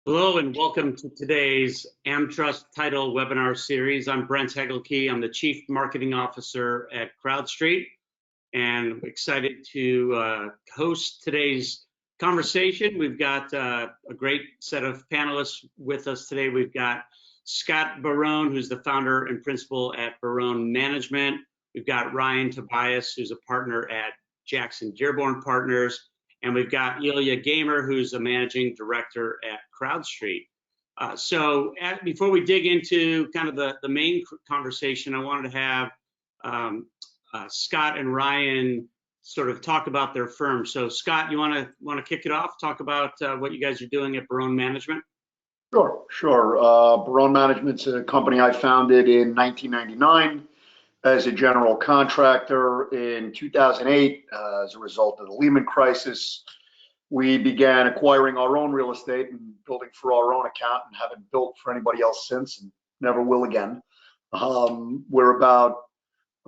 Hello and welcome to today's AmTrust Title webinar series. I'm Brent Hegelke. I'm the Chief Marketing Officer at CrowdStreet, and I'm excited to host today's conversation. We've got a great set of panelists with us today. We've got Scott Barone, who's the founder and principal at Barone Management. We've got Ryan Tobias, who's a partner at Jackson Dearborn Partners. And we've got Ilya Gamer, who's a managing director at CrowdStreet. Before we dig into kind of the main conversation, I wanted to have Scott and Ryan sort of talk about their firm. So Scott, you want to kick it off? Talk about what you guys are doing at Barone Management. Sure. Barone Management's a company I founded in 1999 as a general contractor. In 2008, as a result of the Lehman crisis, we began acquiring our own real estate and building for our own account, and haven't built for anybody else since, and never will again. We're about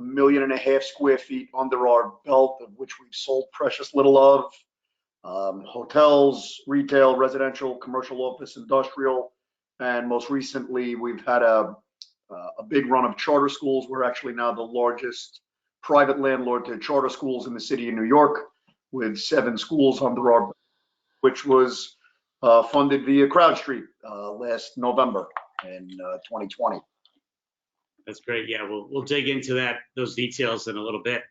1.5 million square feet under our belt, of which we've sold precious little of. Hotels, retail, residential, commercial, office, industrial, and most recently we've had a big run of charter schools. We're actually now the largest private landlord to charter schools in the city of New York, with 7 schools under our, which was funded via CrowdStreet last November in 2020. That's great. Yeah, we'll dig into those details in a little bit.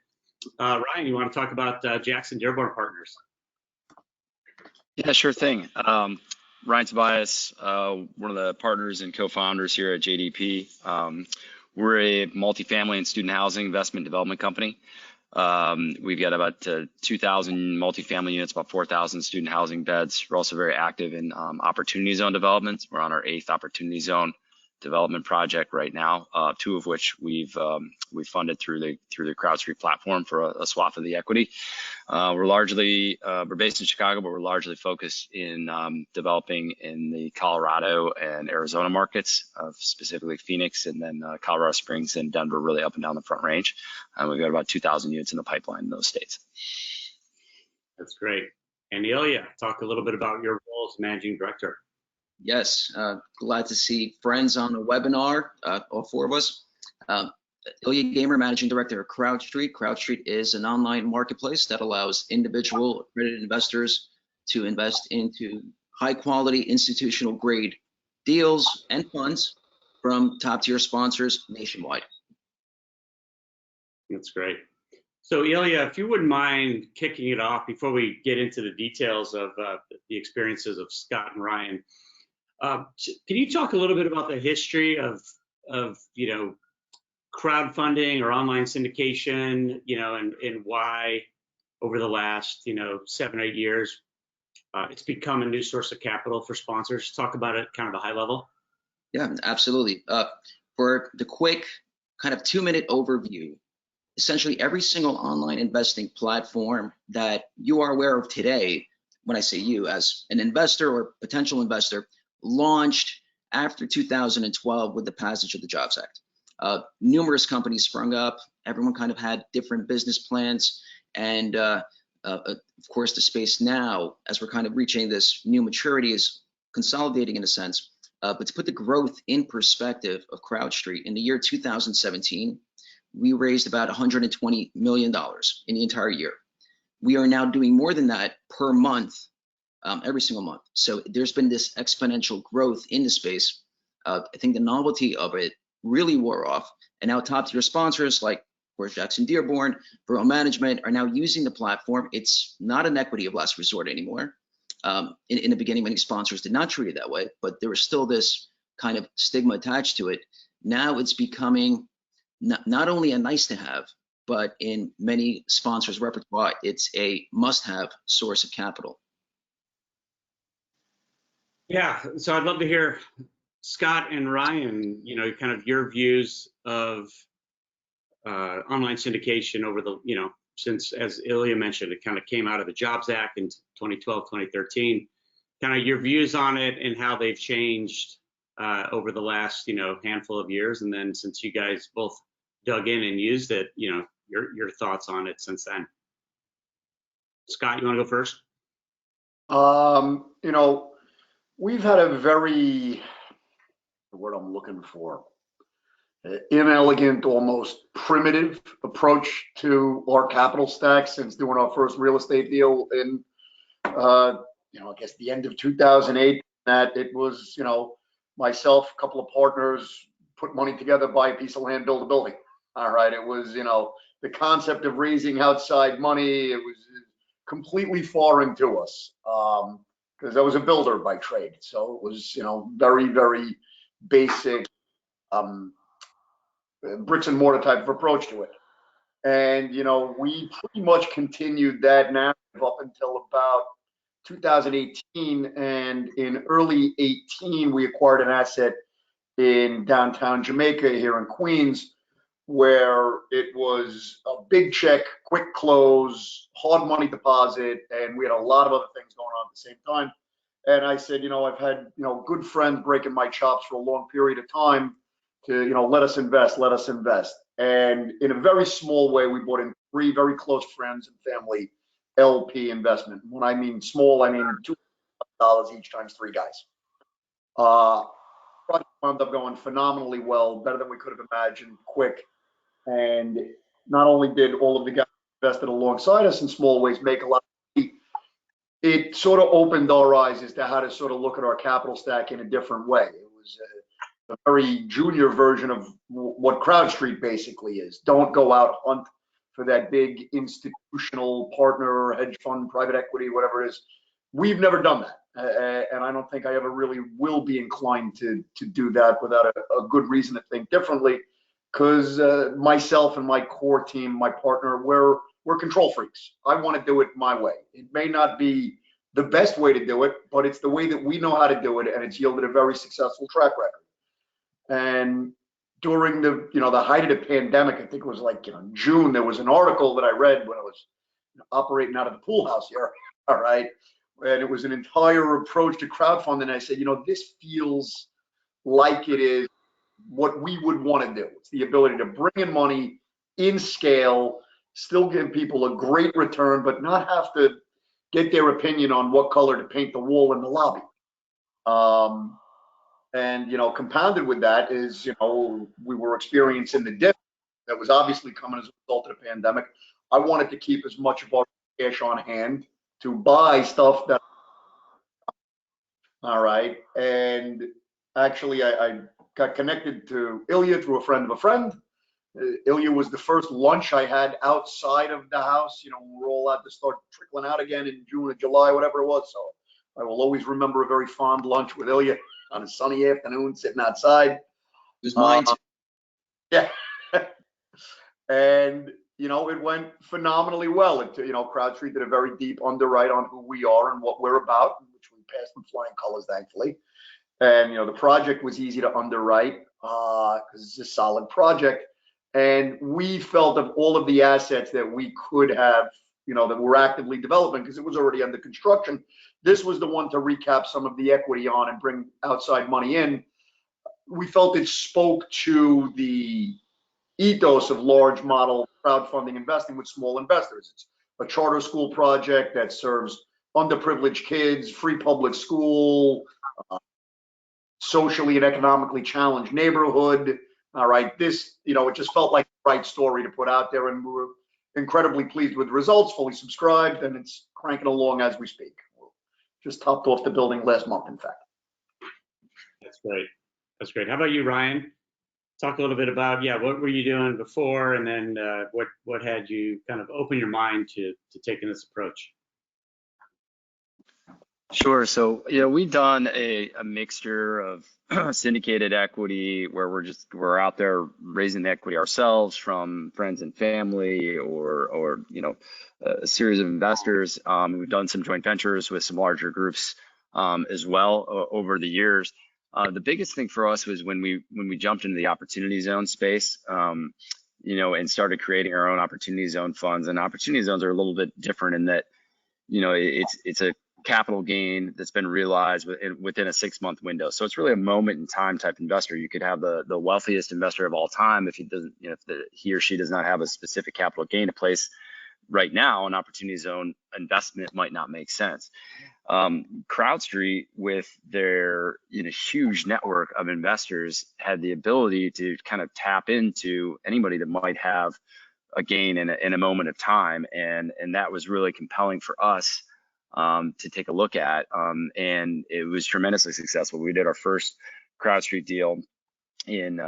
Ryan, you want to talk about Jackson Dearborn Partners? Yeah, sure thing. Ryan Tobias, one of the partners and co-founders here at JDP. We're a multifamily and student housing investment development company. We've got about 2,000 multifamily units, about 4,000 student housing beds. We're also very active in opportunity zone developments. We're on our 8th opportunity zone development project right now, 2 of which we've funded through the CrowdStreet platform for a swath of the equity. We're based in Chicago, but we're largely focused in developing in the Colorado and Arizona markets, specifically Phoenix, and then Colorado Springs and Denver, really up and down the Front Range. We've got about 2,000 units in the pipeline in those states. That's great. And Ilya, talk a little bit about your role as managing director. Yes, glad to see friends on the webinar, all 4 of us. Ilya Gamer, Managing Director of CrowdStreet. CrowdStreet is an online marketplace that allows individual accredited investors to invest into high-quality institutional grade deals and funds from top-tier sponsors nationwide. That's great. So Ilya, if you wouldn't mind kicking it off before we get into the details of the experiences of Scott and Ryan. Can you talk a little bit about the history of crowdfunding or online syndication, and why over the last 7 or 8 years it's become a new source of capital for sponsors? Talk about it kind of a high level. Yeah, absolutely. For the quick kind of 2-minute overview, essentially every single online investing platform that you are aware of today, when I say you as an investor or potential investor, launched after 2012 with the passage of the Jobs Act. Numerous companies sprung up. Everyone kind of had different business plans, and of course the space now, as we're kind of reaching this new maturity, is consolidating in a sense. But to put the growth in perspective of CrowdStreet, in the year 2017, we raised about $120 million in the entire year. We are now doing more than that per month, every single month. So there's been this exponential growth in the space. I think the novelty of it really wore off, and now top-tier sponsors like, of course, Jackson Dearborn, Barone Management are now using the platform. It's not an equity of last resort anymore. In the beginning, many sponsors did not treat it that way, but there was still this kind of stigma attached to it. Now it's becoming not only a nice to have, but in many sponsors' repertoire, it's a must-have source of capital. Yeah, so I'd love to hear Scott and Ryan, kind of your views of online syndication over the, since, as Ilya mentioned, it kind of came out of the Jobs Act in 2012, 2013, kind of your views on it and how they've changed over the last, handful of years. And then since you guys both dug in and used it, your thoughts on it since then. Scott, you want to go first? We've had a very, the word I'm looking for, inelegant, almost primitive approach to our capital stack since doing our first real estate deal in, I guess the end of 2008. That it was, myself, a couple of partners put money together, buy a piece of land, build a building. All right. It was, the concept of raising outside money, it was completely foreign to us. Because I was a builder by trade. So it was, very, very basic, bricks and mortar type of approach to it. And, we pretty much continued that narrative up until about 2018. And in early 18, we acquired an asset in downtown Jamaica here in Queens, where it was a big check, quick close, hard money deposit, and we had a lot of other things going on at the same time. And I said, I've had, good friends breaking my chops for a long period of time to, let us invest, let us invest. And in a very small way, we brought in 3 very close friends and family LP investment. When I mean small, I mean $200 each times 3 guys. Project wound up going phenomenally well, better than we could have imagined, quick. And not only did all of the guys invested alongside us in small ways make a lot of money, it sort of opened our eyes as to how to sort of look at our capital stack in a different way. It was a very junior version of what CrowdStreet basically is. Don't go out hunt for that big institutional partner, hedge fund, private equity, whatever it is. We've never done that. And I don't think I ever really will be inclined to do that without a good reason to think differently. Because myself and my core team, my partner, we're control freaks. I want to do it my way. It may not be the best way to do it, but it's the way that we know how to do it, and it's yielded a very successful track record. And during the height of the pandemic, I think it was like June, there was an article that I read when I was operating out of the pool house here. All right, and it was an entire approach to crowdfunding. And I said, this feels like it is what we would want to do. It's the ability to bring in money in scale, still give people a great return, but not have to get their opinion on what color to paint the wall in the lobby. And compounded with that is, we were experiencing the dip that was obviously coming as a result of the pandemic. I wanted to keep as much of our cash on hand to buy stuff that, all right. And actually, I got connected to Ilya through a friend of a friend. Ilya was the first lunch I had outside of the house. We were all allowed to start trickling out again in June or July, whatever it was. So I will always remember a very fond lunch with Ilya on a sunny afternoon, sitting outside. It was mine too. Yeah. And, it went phenomenally well. CrowdStreet did a very deep underwrite on who we are and what we're about, which we passed with flying colors, thankfully. And, the project was easy to underwrite because it's a solid project. And we felt of all of the assets that we could have, that we're actively developing because it was already under construction, this was the one to recap some of the equity on and bring outside money in. We felt it spoke to the ethos of large model crowdfunding investing with small investors. It's a charter school project that serves underprivileged kids, free public school, socially and economically challenged neighborhood. All right, this, it just felt like the right story to put out there, and we were incredibly pleased with the results, fully subscribed, and it's cranking along as we speak. Just topped off the building last month, in fact. That's great. That's great. How about you, Ryan? Talk a little bit about, what were you doing before, and then what had you kind of open your mind to taking this approach? Sure. So, we've done a mixture of syndicated equity where we're out there raising the equity ourselves from friends and family or a series of investors. We've done some joint ventures with some larger groups as well over the years. The biggest thing for us was when we jumped into the opportunity zone space, and started creating our own opportunity zone funds. And opportunity zones are a little bit different in that, it's a capital gain that's been realized within a 6-month window. So it's really a moment in time type investor. You could have the wealthiest investor of all time if he doesn't, if he or she does not have a specific capital gain to place right now, an opportunity zone investment might not make sense. CrowdStreet, with their huge network of investors, had the ability to kind of tap into anybody that might have a gain in a moment of time, and that was really compelling for us to take a look at, and it was tremendously successful. We did our first CrowdStreet deal in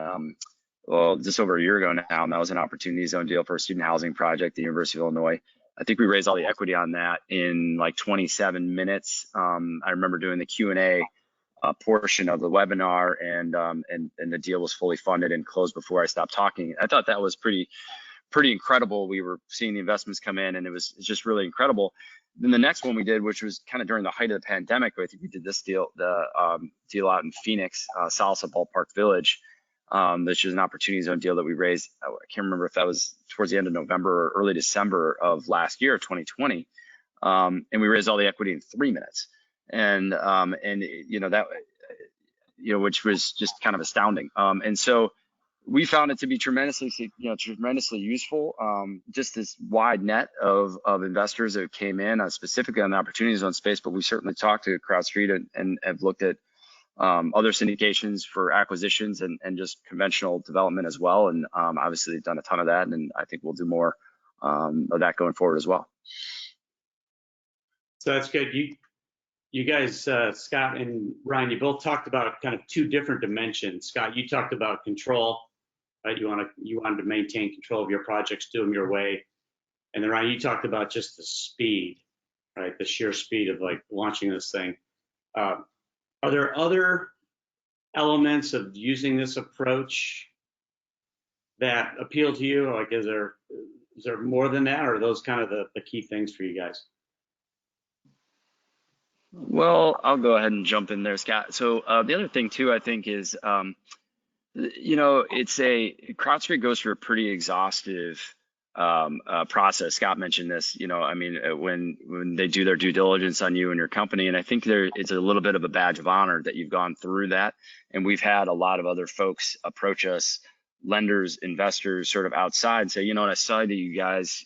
well, just over a year ago now, and that was an opportunity zone deal for a student housing project at the University of Illinois. I think we raised all the equity on that in like 27 minutes. I remember doing the Q&A portion of the webinar, and the deal was fully funded and closed before I stopped talking. I thought that was pretty incredible. We were seeing the investments come in, and it's just really incredible. Then the next one we did, which was kind of during the height of the pandemic, I think we did this deal, the deal out in Phoenix, Salsa Ballpark Village. This was an opportunity zone deal that we raised. I can't remember if that was towards the end of November or early December of last year, 2020. And we raised all the equity in 3 minutes. And that, which was just kind of astounding. And so we found it to be tremendously useful. Just this wide net of investors that came in, specifically on the opportunity zone space, but we certainly talked to CrowdStreet and have looked at other syndications for acquisitions and just conventional development as well. And obviously they've done a ton of that, and I think we'll do more of that going forward as well. So that's good. You guys, Scott and Ryan, you both talked about kind of two different dimensions. Scott, you talked about control, right? You wanted to maintain control of your projects, do them your way. And then Ryan, you talked about just the speed, right? The sheer speed of like launching this thing. Are there other elements of using this approach that appeal to you? Like, is there more than that, or are those kind of the key things for you guys? Well, I'll go ahead and jump in there, Scott. So the other thing too, I think, is it's CrowdStreet goes through a pretty exhaustive process. Scott mentioned this, when they do their due diligence on you and your company, and I think it's a little bit of a badge of honor that you've gone through that. And we've had a lot of other folks approach us, lenders, investors, sort of outside, and say, I saw that you guys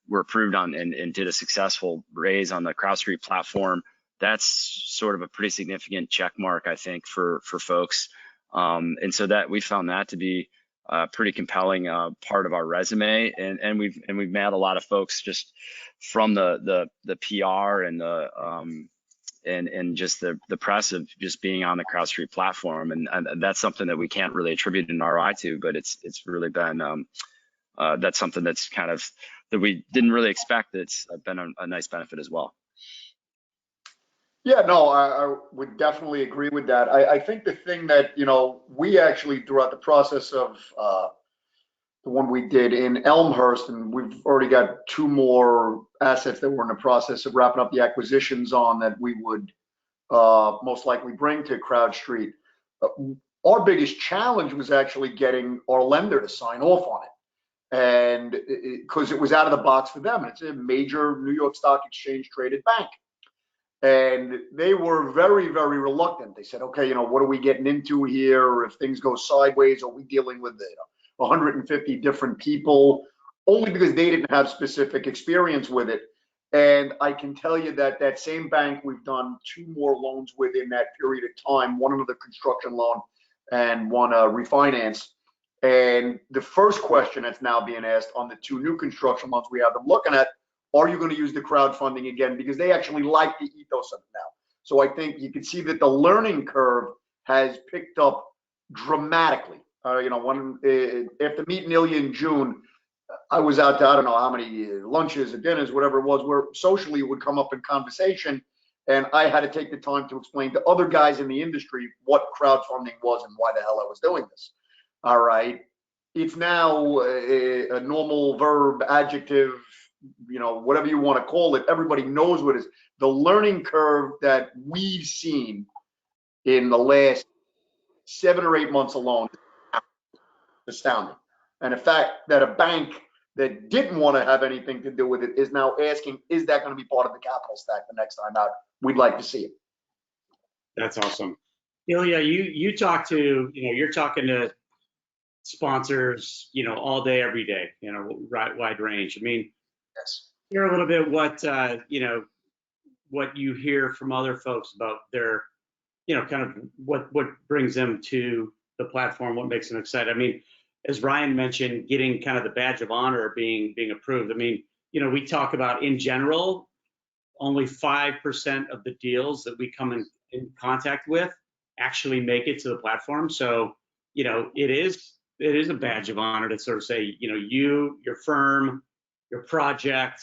were approved on and did a successful raise on the CrowdStreet platform. That's sort of a pretty significant check mark, I think, for folks. And so that we found that to be pretty compelling part of our resume, and we've met a lot of folks just from the PR and and just the press of just being on the CrowdStreet platform, and that's something that we can't really attribute an ROI to, but it's really been that's something that's kind of that we didn't really expect. It's been a nice benefit as well. Yeah, no, I would definitely agree with that. I think the thing that, we actually, throughout the process of the one we did in Elmhurst, and we've already got 2 more assets that we're in the process of wrapping up the acquisitions on that we would most likely bring to CrowdStreet. Our biggest challenge was actually getting our lender to sign off on it. And because it was out of the box for them. It's a major New York Stock Exchange traded bank. And they were very, very reluctant. They said, okay, what are we getting into here? If things go sideways, are we dealing with 150 different people? Only because they didn't have specific experience with it. And I can tell you that same bank, we've done 2 more loans with in that period of time, one another construction loan and one refinance. And the first question that's now being asked on the 2 new construction loans we have them looking at, are you going to use the crowdfunding again? Because they actually like the ethos of it now. So I think you can see that the learning curve has picked up dramatically. After meeting Ilya in June, I was out to, I don't know how many lunches or dinners, whatever it was, where socially it would come up in conversation. And I had to take the time to explain to other guys in the industry what crowdfunding was and why the hell I was doing this. All right. It's now a normal verb, adjective, whatever you want to call it. Everybody knows what it is. The learning curve that we've seen in the last 7 or 8 months alone is astounding. And the fact that a bank that didn't want to have anything to do with it is now asking, is that going to be part of the capital stack the next time out? We'd like to see it. That's awesome. Ilya, you talk to, you're talking to sponsors, all day, every day, wide range. I mean, Yes. Hear a little bit what what you hear from other folks about their, kind of what brings them to the platform, what makes them excited. I mean, as Ryan mentioned, getting kind of the badge of honor being approved. I mean, we talk about in general, only 5% of the deals that we come in contact with actually make it to the platform. So, it is a badge of honor to sort of say, your firm, your project,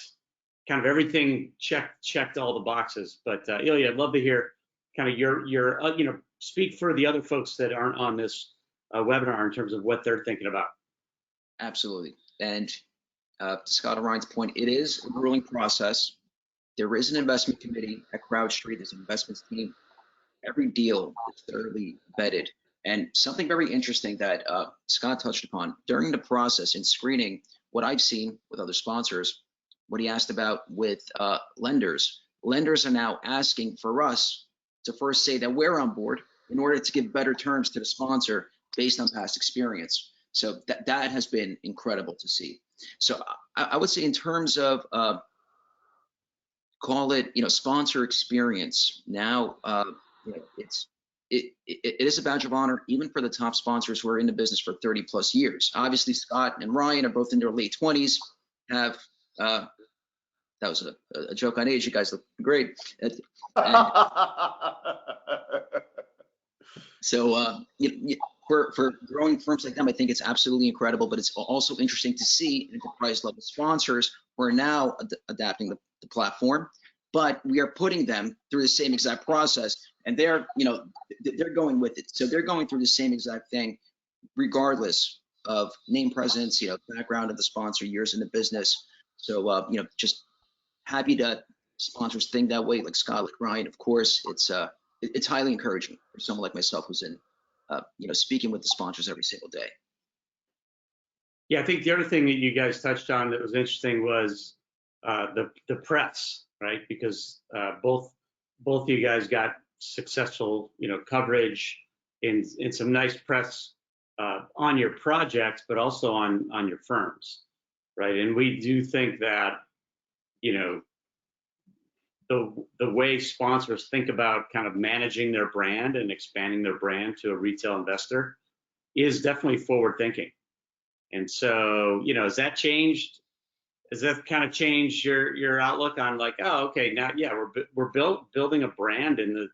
kind of everything checked all the boxes. But Ilya, I'd love to hear kind of your speak for the other folks that aren't on this webinar in terms of what they're thinking about. Absolutely. And to Scott and Ryan's point, it is a grueling process. There is an investment committee at CrowdStreet. There's an investments team. Every deal is thoroughly vetted. And something very interesting that Scott touched upon during the process in screening, what I've seen with other sponsors, what he asked about with lenders. Lenders are now asking for us to first say that we're on board in order to give better terms to the sponsor based on past experience. So that has been incredible to see. So I would say in terms of call it, sponsor experience. Now, it is a badge of honor, even for the top sponsors who are in the business for 30 plus years. Obviously, Scott and Ryan are both in their late 20s. That was a joke on age. You guys look great. So for growing firms like them, I think it's absolutely incredible, but it's also interesting to see enterprise level sponsors who are now adapting the platform, but we are putting them through the same exact process, and they're going with it. So they're going through the same exact thing, regardless of name presence, background of the sponsor, years in the business. So just happy that sponsors think that way, like Scott, like Ryan. Of course, it's highly encouraging for someone like myself who's in, speaking with the sponsors every single day. Yeah, I think the other thing that you guys touched on that was interesting was the press, right? Because both of you guys got successful, coverage in some nice press on your projects, but also on your firms, right? And we do think that, the way sponsors think about kind of managing their brand and expanding their brand to a retail investor is definitely forward thinking. And so, has that changed? Has that kind of changed your outlook on like, oh, okay, now, yeah, we're building a brand in the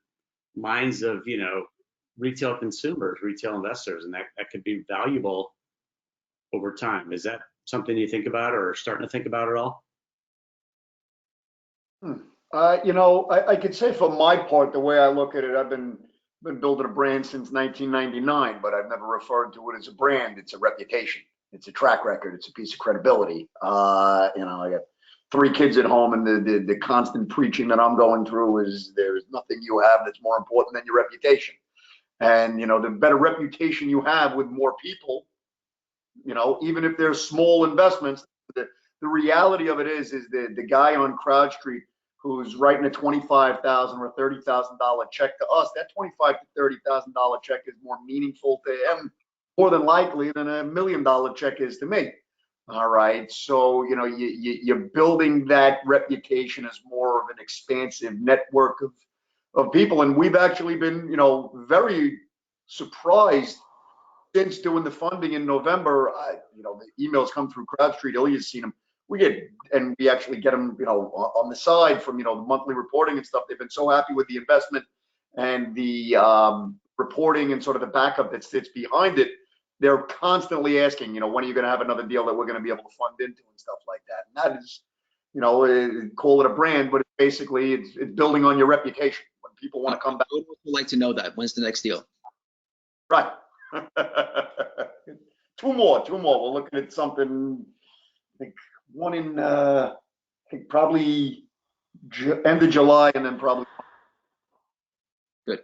minds of, retail consumers, retail investors, and that could be valuable over time. Is that something you think about or are starting to think about at all? I could say for my part, the way I look at it, I've been building a brand since 1999, but I've never referred to it as a brand. It's a reputation. It's a track record. It's a piece of credibility. I got 3 kids at home, and the constant preaching that I'm going through is there's nothing you have that's more important than your reputation. And, the better reputation you have with more people, even if they're small investments, the reality of it is the guy on CrowdStreet who's writing a $25,000 or $30,000 check to us, that $25,000 to $30,000 check is more meaningful to him, more than likely, than $1 million check is to me. All right. So, you're building that reputation as more of an expansive network of people. And we've actually been, very surprised since doing the funding in November. The emails come through CrowdStreet. Ilya's seen them. We actually get them, on the side from, the monthly reporting and stuff. They've been so happy with the investment and the reporting and sort of the backup that sits behind it. They're constantly asking, when are you going to have another deal that we're going to be able to fund into and stuff like that. And that is, call it a brand, but basically it's building on your reputation when people want to come back. I would like to know that. When's the next deal? Right. Two more. We're looking at something, I think one in, I think probably end of July, and then probably. Good.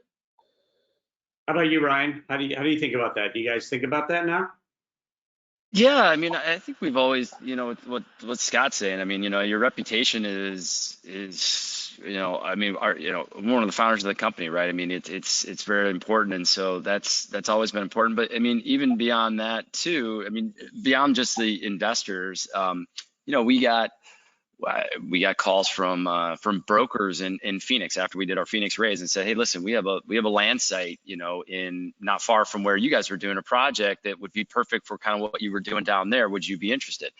How about you, Ryan? How do you think about that? Do you guys think about that now? Yeah, I mean, I think we've always, what Scott's saying. I mean, your reputation is, I mean, one of the founders of the company, right? I mean, it's very important, and so that's always been important. But I mean, even beyond that too, I mean, beyond just the investors, we got we got calls from brokers in Phoenix after we did our Phoenix raise and said, hey, listen, we have a land site, you know, in not far from where you guys were doing a project that would be perfect for kind of what you were doing down there. Would you be interested?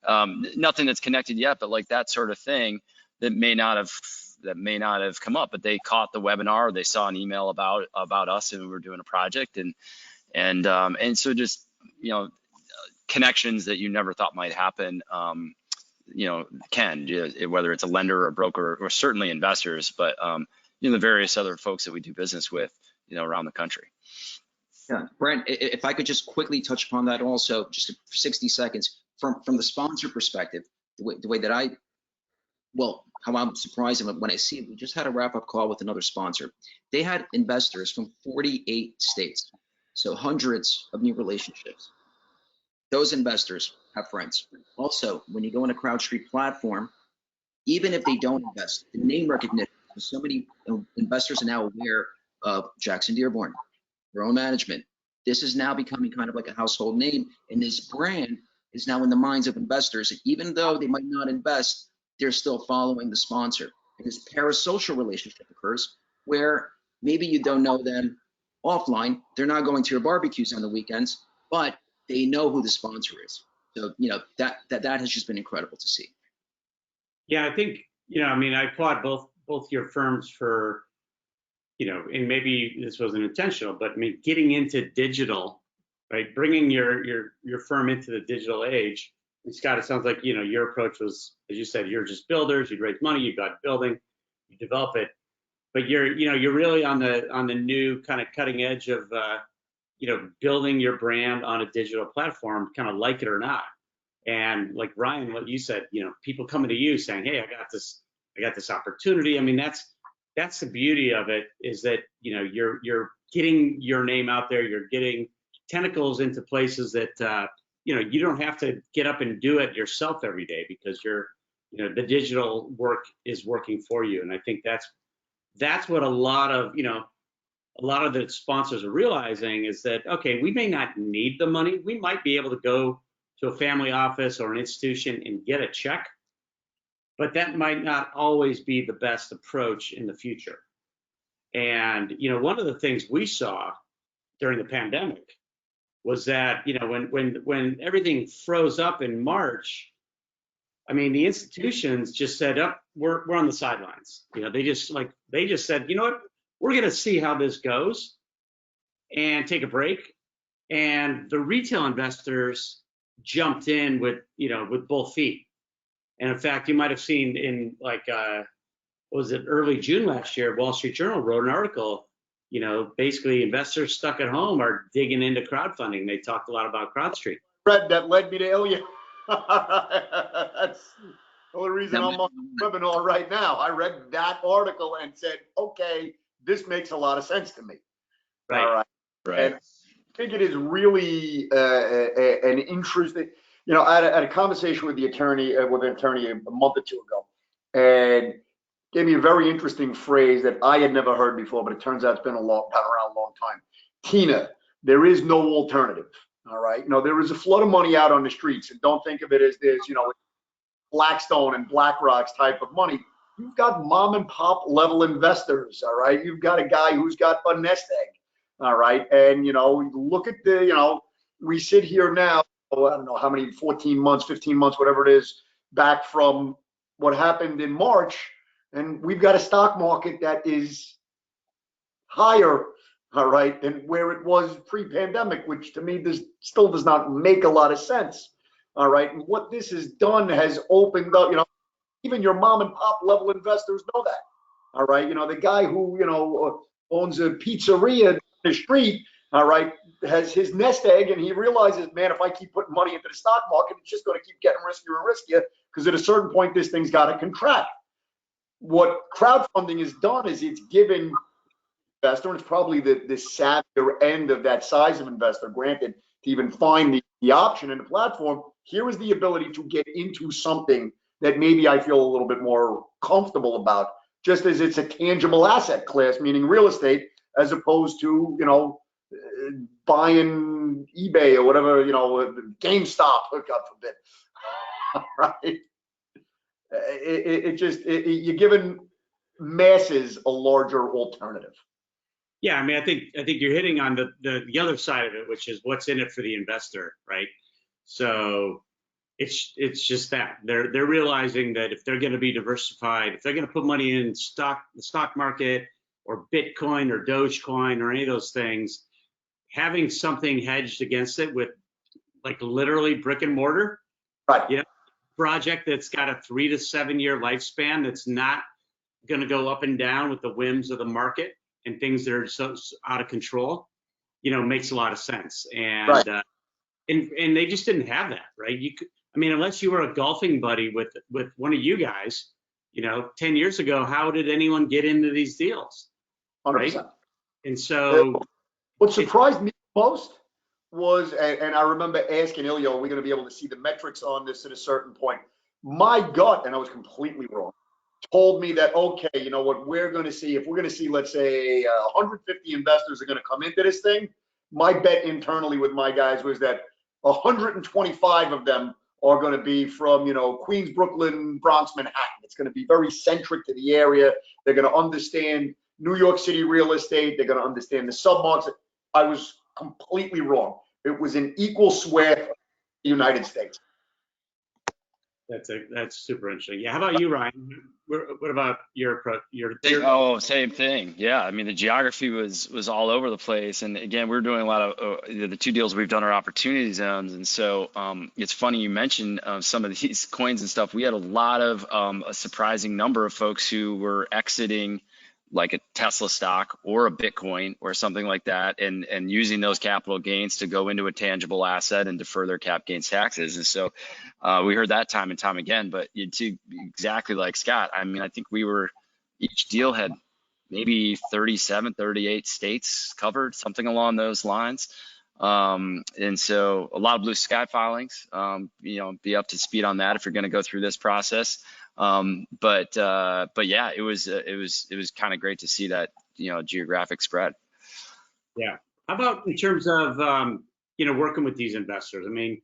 Nothing that's connected yet, but like that sort of thing that may not have come up, but they caught the webinar, or they saw an email about us and we were doing a project, and so just, you know, connections that you never thought might happen. You know, whether it's a lender or a broker or certainly investors, but you know, the various other folks that we do business with, you know, around the country. Yeah, Brent, if I could just quickly touch upon that also, just for 60 seconds, from the sponsor perspective, the way that how I'm surprised when I see it. We just had a wrap-up call with another sponsor. They had investors from 48 states, so hundreds of new relationships. Those investors have friends. Also, when you go on a CrowdStreet platform, even if they don't invest, the name recognition, so many investors are now aware of Jackson Dearborn, their own management. This is now becoming kind of like a household name, and this brand is now in the minds of investors. And even though they might not invest, they're still following the sponsor. And this parasocial relationship occurs where maybe you don't know them offline. They're not going to your barbecues on the weekends, but they know who the sponsor is. So, you know, that has just been incredible to see. Yeah, I think, you know, I mean, I applaud both your firms for, you know, and maybe this wasn't intentional, but I mean, getting into digital, right? Bringing your firm into the digital age. And Scott, it sounds like, you know, your approach was, as you said, you're just builders, you'd raise money, you got building, you develop it, but you're really on the new kind of cutting edge of, you know, building your brand on a digital platform, kind of like it or not. And like Ryan, what you said, you know, people coming to you saying, hey, I got this opportunity. I mean, that's the beauty of it, is that, you know, you're getting your name out there, you're getting tentacles into places that, you know, you don't have to get up and do it yourself every day, because you know, the digital work is working for you. And I think that's what a lot of the sponsors are realizing, is that, okay, we may not need the money. We might be able to go to a family office or an institution and get a check, but that might not always be the best approach in the future. And, you know, one of the things we saw during the pandemic was that, you know, when everything froze up in March, I mean, the institutions just said, oh, we're on the sidelines. You know, they just said, you know what, we're going to see how this goes and take a break. And the retail investors jumped in with both feet. And in fact, you might have seen in like, was it early June last year, Wall Street Journal wrote an article, you know, basically investors stuck at home are digging into crowdfunding. They talked a lot about CrowdStreet. Fred, that led me to Ilya. That's the only reason I'm on the webinar right now. I read that article and said, okay, this makes a lot of sense to me. Right. All right. Right. And I think it is really an interesting, you know, I had a conversation with an attorney a month or two ago, and gave me a very interesting phrase that I had never heard before, but it turns out it's been around a long time. Tina, there is no alternative. All right. No, there is a flood of money out on the streets, and don't think of it as this, you know, Blackstone and BlackRock's type of money. You've got mom and pop level investors. All right. You've got a guy who's got a nest egg. All right. And, you know, look at the, you know, we sit here now, I don't know how many, 14 months, 15 months, whatever it is, back from what happened in March. And we've got a stock market that is higher, all right, than where it was pre-pandemic, which to me still does not make a lot of sense. All right. And what this has done has opened up, you know, even your mom and pop level investors know that. All right. You know, the guy who, you know, owns a pizzeria on the street, all right, has his nest egg, and he realizes, man, if I keep putting money into the stock market, it's just going to keep getting riskier and riskier, because at a certain point, this thing's got to contract. What crowdfunding has done is it's given investor, and it's probably the savvier end of that size of investor, granted, to even find the option in the platform. Here is the ability to get into something that maybe I feel a little bit more comfortable about, just as it's a tangible asset class, meaning real estate, as opposed to, you know, buying eBay or whatever, you know, GameStop, God forbid. Right. you're giving masses a larger alternative. Yeah, I mean, I think you're hitting on the other side of it, which is what's in it for the investor, right? So it's just that they're realizing that if they're going to be diversified, if they're going to put money in the stock market or Bitcoin or Dogecoin or any of those things, having something hedged against it with like literally brick and mortar, Right. you know, project that's got a 3 to 7 year lifespan, that's not going to go up and down with the whims of the market and things that are so out of control, makes a lot of sense. And Right. And they just didn't have that, right? I mean, unless you were a golfing buddy with one of you guys, 10 years ago, how did anyone get into these deals, 100%. right? And so what surprised me most was, and I remember asking Ilya, are we going to be able to see the metrics on this at a certain point? My gut, and I was completely wrong, told me that, okay, you know what, we're going to see, if we're going to see, let's say 150 investors are going to come into this thing, my bet internally with my guys was that 125 of them are going to be from, Queens, Brooklyn, Bronx, Manhattan. It's going to be very centric to the area. They're going to understand New York City real estate. They're going to understand the submarkets. I was completely wrong. It was an equal swath of the United States. that's super interesting. Yeah. How about you, Ryan? What about your approach? Oh, same thing. Yeah, I mean the geography was all over the place, and again, we're doing a lot of the two deals we've done are opportunity zones, and so it's funny you mentioned some of these coins and stuff. We had a lot of a surprising number of folks who were exiting like a Tesla stock or a Bitcoin or something like that, and using those capital gains to go into a tangible asset and defer their cap gains taxes. And so we heard that time and time again. But exactly like Scott, I mean, I think each deal had maybe 37, 38 states covered, something along those lines. And so a lot of blue sky filings, be up to speed on that if you're going to go through this process. But yeah, it was kind of great to see that, geographic spread. Yeah. How about in terms of, working with these investors? I mean,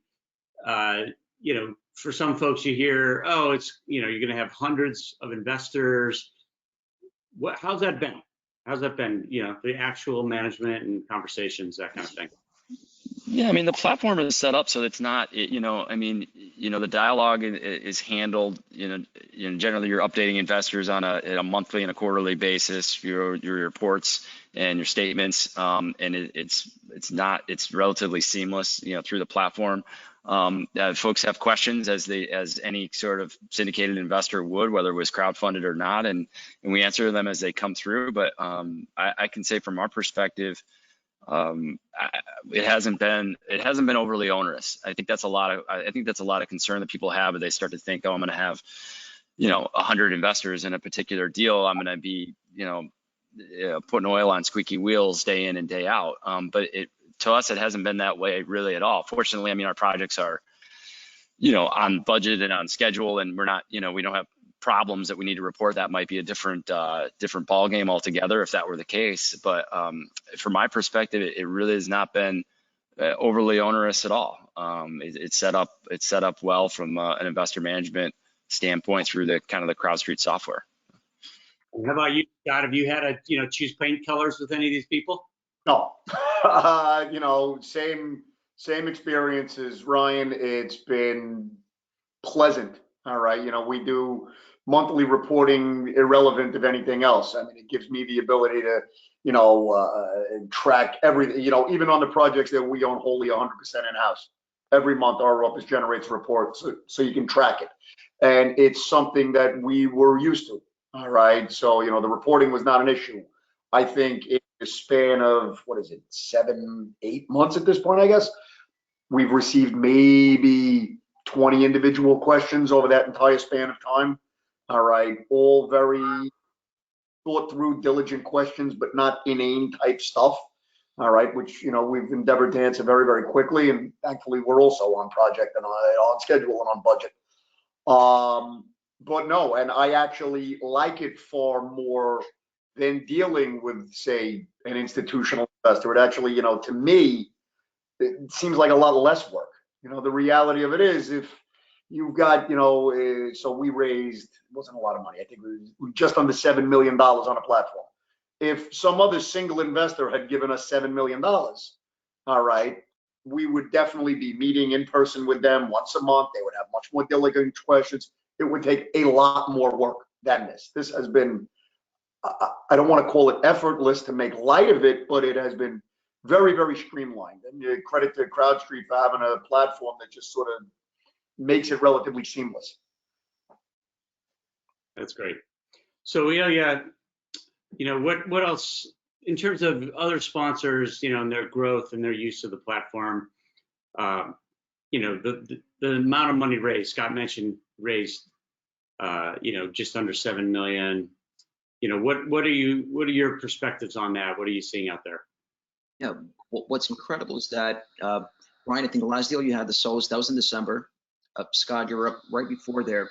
for some folks you hear, oh, it's, you're going to have hundreds of investors. How's that been? How's that been? The actual management and conversations, that kind of thing. Yeah, I mean, the platform is set up so it's not, the dialogue is handled, generally you're updating investors on a monthly and a quarterly basis, your reports and your statements, and it's relatively seamless, through the platform. Folks have questions as any sort of syndicated investor would, whether it was crowdfunded or not, and we answer them as they come through. But I can say from our perspective, it hasn't been overly onerous. I think that's a lot of concern that people have, as they start to think, oh, I'm going to have 100 investors in a particular deal. I'm going to be putting oil on squeaky wheels day in and day out. But to us, it hasn't been that way really at all. Fortunately, I mean, our projects are on budget and on schedule, and we're not we don't have problems that we need to report. That might be a different ball game altogether if that were the case. But from my perspective, it really has not been overly onerous at all. It's set up well from an investor management standpoint through the kind of the CrowdStreet software. How about you, Scott? Have you had to choose paint colors with any of these people? No, same experiences, Ryan. It's been pleasant. All right. We do monthly reporting irrelevant of anything else. I mean, it gives me the ability to, track everything, even on the projects that we own wholly 100% in-house. Every month our office generates reports so you can track it. And it's something that we were used to. All right. So, the reporting was not an issue. I think in the span of, 7-8 months at this point, I guess, we've received maybe 20 individual questions over that entire span of time. All right. All very thought through, diligent questions, but not inane type stuff. All right. Which, we've endeavored to answer very, very quickly. And thankfully, we're also on project and on schedule and on budget. But no, and I actually like it far more than dealing with, say, an institutional investor. It actually, to me, it seems like a lot less work. The reality of it is, if you've got, so we raised, it wasn't a lot of money. I think we were just under $7 million on a platform. If some other single investor had given us $7 million, all right, we would definitely be meeting in person with them once a month. They would have much more diligent questions. It would take a lot more work than this. This has been, I don't want to call it effortless to make light of it, but it has been very, very streamlined. And credit to CrowdStreet for having a platform that just sort of makes it relatively seamless. That's great. So yeah, what else in terms of other sponsors, and their growth and their use of the platform? The amount of money raised. Scott mentioned raised, just under 7 million. What are your perspectives on that? What are you seeing out there? Yeah, what's incredible is that, Ryan, I think the last deal you had, the Solis, that was in December. Scott, you're up right before there.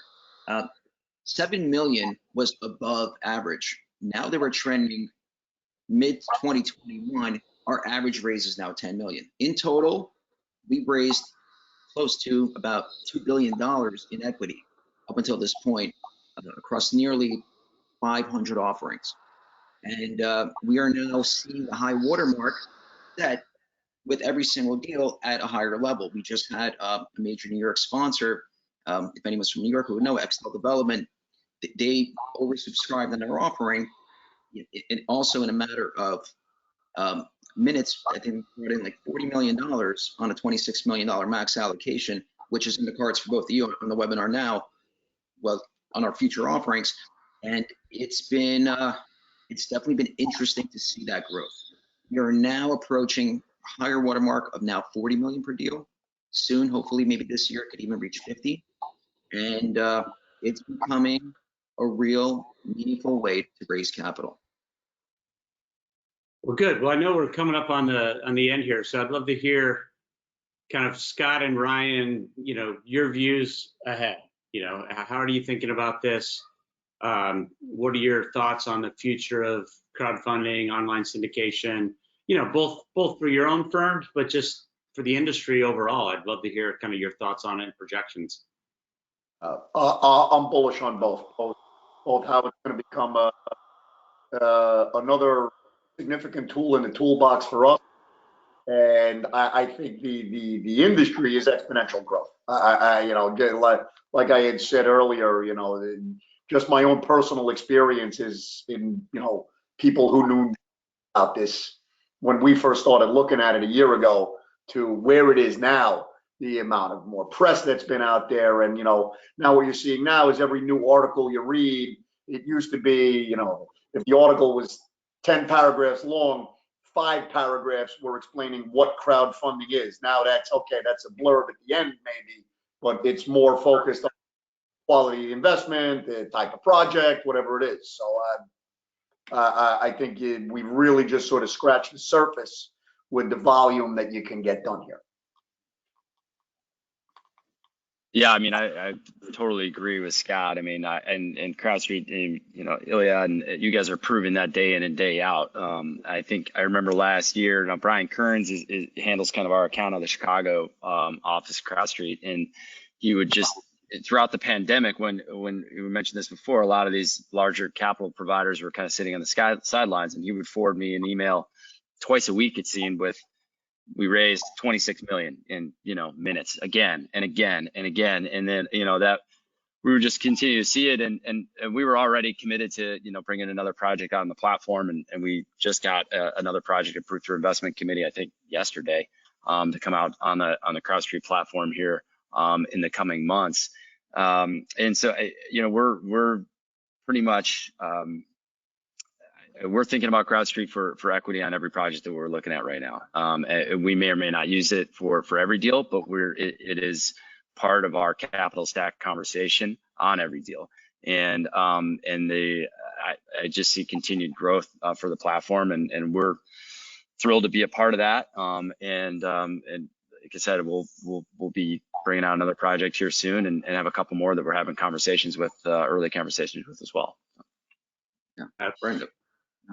7 million was above average. Now that we're trending mid 2021, our average raise is now 10 million. In total, we raised close to about $2 billion in equity up until this point, across nearly 500 offerings. And we are now seeing the high watermark set with every single deal at a higher level. We just had a major New York sponsor, if anyone's from New York who would know, XL Development, they oversubscribed on their offering. And also in a matter of minutes, I think we brought in like $40 million on a $26 million max allocation, which is in the cards for both of you on the webinar now, well, on our future offerings. And it's definitely been interesting to see that growth. We are now approaching a higher watermark of now 40 million per deal. Soon, hopefully, maybe this year, it could even reach 50. And it's becoming a real meaningful way to raise capital. Well, good. Well, I know we're coming up on the end here, so I'd love to hear kind of Scott and Ryan, your views ahead. How are you thinking about this? What are your thoughts on the future of crowdfunding, online syndication? Both for your own firms, but just for the industry overall. I'd love to hear kind of your thoughts on it and projections. I'm bullish on both how it's going to become another significant tool in the toolbox for us, and I think the industry is exponential growth. Like I had said earlier, just my own personal experiences in people who knew about this when we first started looking at it a year ago to where it is now. The amount of more press that's been out there, and now what you're seeing now is every new article you read. It used to be, if the article was 10 paragraphs long, 5 paragraphs were explaining what crowdfunding is. Now that's a blurb at the end maybe, but it's more focused on quality investment, the type of project, whatever it is. So I think we really just sort of scratched the surface with the volume that you can get done here. Yeah, I mean, I totally agree with Scott. I mean, and CrowdStreet, and, Ilya, and you guys are proving that day in and day out. I think I remember last year, Brian Kearns handles kind of our account of the Chicago office, CrowdStreet, and he would just, throughout the pandemic, when we mentioned this before, a lot of these larger capital providers were kind of sitting on the sidelines, and he would forward me an email twice a week, it seemed, with, we raised 26 million in, minutes, again and again and again. And then, that we would just continue to see it. And we were already committed to, bringing another project on the platform. And we just got another project approved through investment committee, I think yesterday, to come out on the CrowdStreet platform here in the coming months. And so, we're pretty much, we're thinking about CrowdStreet for equity on every project that we're looking at right now. We may or may not use it for every deal, but it is part of our capital stack conversation on every deal. And I just see continued growth for the platform, and we're thrilled to be a part of that. And like I said, we'll be bringing out another project here soon, and have a couple more that we're having conversations with, early conversations with as well. Yeah, Brenda.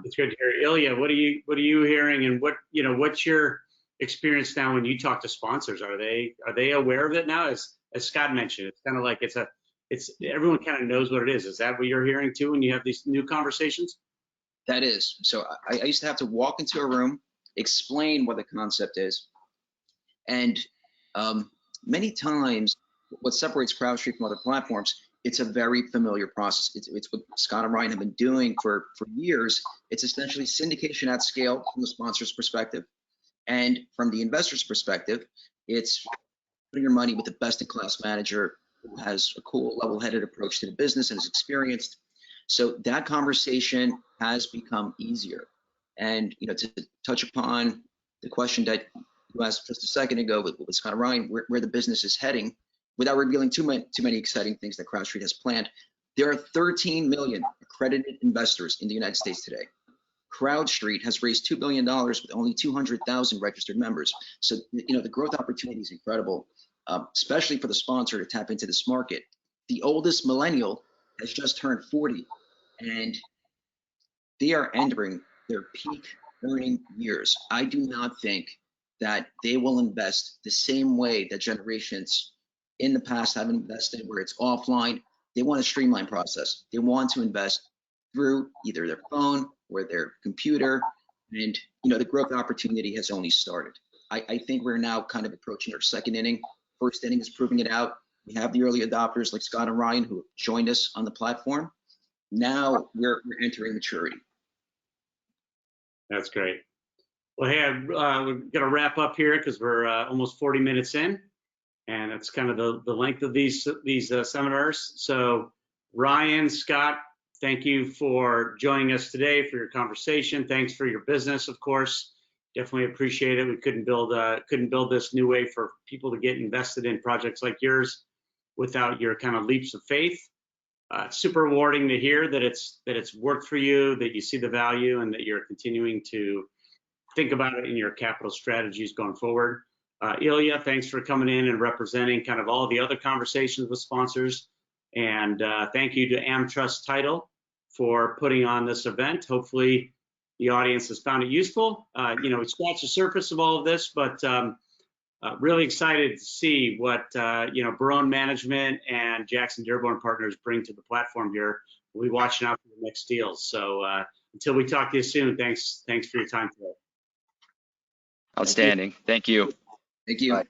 It's good to hear. Ilya, what are you hearing, and what's your experience now when you talk to sponsors? Are they aware of it now? as Scott mentioned, it's kind of like it's everyone kind of knows what it is. Is that what you're hearing too when you have these new conversations? That is. So I used to have to walk into a room, explain what the concept is, and many times what separates CrowdStreet from other platforms, it's a very familiar process. It's what Scott and Ryan have been doing for years. It's essentially syndication at scale from the sponsor's perspective. And from the investor's perspective, it's putting your money with the best-in-class manager who has a cool, level-headed approach to the business and is experienced. So that conversation has become easier. And to touch upon the question that you asked just a second ago with Scott and Ryan, where the business is heading, without revealing too many exciting things that CrowdStreet has planned, there are 13 million accredited investors in the United States today. CrowdStreet has raised $2 billion with only 200,000 registered members. So, the growth opportunity is incredible, especially for the sponsor to tap into this market. The oldest millennial has just turned 40, and they are entering their peak earning years. I do not think that they will invest the same way that generations in the past have invested, where it's offline. They want a streamlined process. They want to invest through either their phone or their computer, and the growth opportunity has only started. I think we're now kind of approaching our second inning. First inning is proving it out. We have the early adopters like Scott and Ryan who joined us on the platform. Now we're entering maturity. That's great. Well, hey, we're going to wrap up here because we're almost 40 minutes in, and that's kind of the length of these seminars. So Ryan, Scott, thank you for joining us today, for your conversation. Thanks for your business, of course. Definitely appreciate it. We couldn't build this new way for people to get invested in projects like yours without your kind of leaps of faith. Super rewarding to hear that it's worked for you, that you see the value, and that you're continuing to think about it in your capital strategies going forward. Ilya, thanks for coming in and representing kind of all the other conversations with sponsors. And thank you to AmTrust Title for putting on this event. Hopefully the audience has found it useful. We scratched the surface of all of this, but really excited to see what Barone Management and Jackson Dearborn Partners bring to the platform here. We'll be watching out for the next deals. So until we talk to you soon, thanks for your time today. Outstanding. Thank you. Thank you. Bye.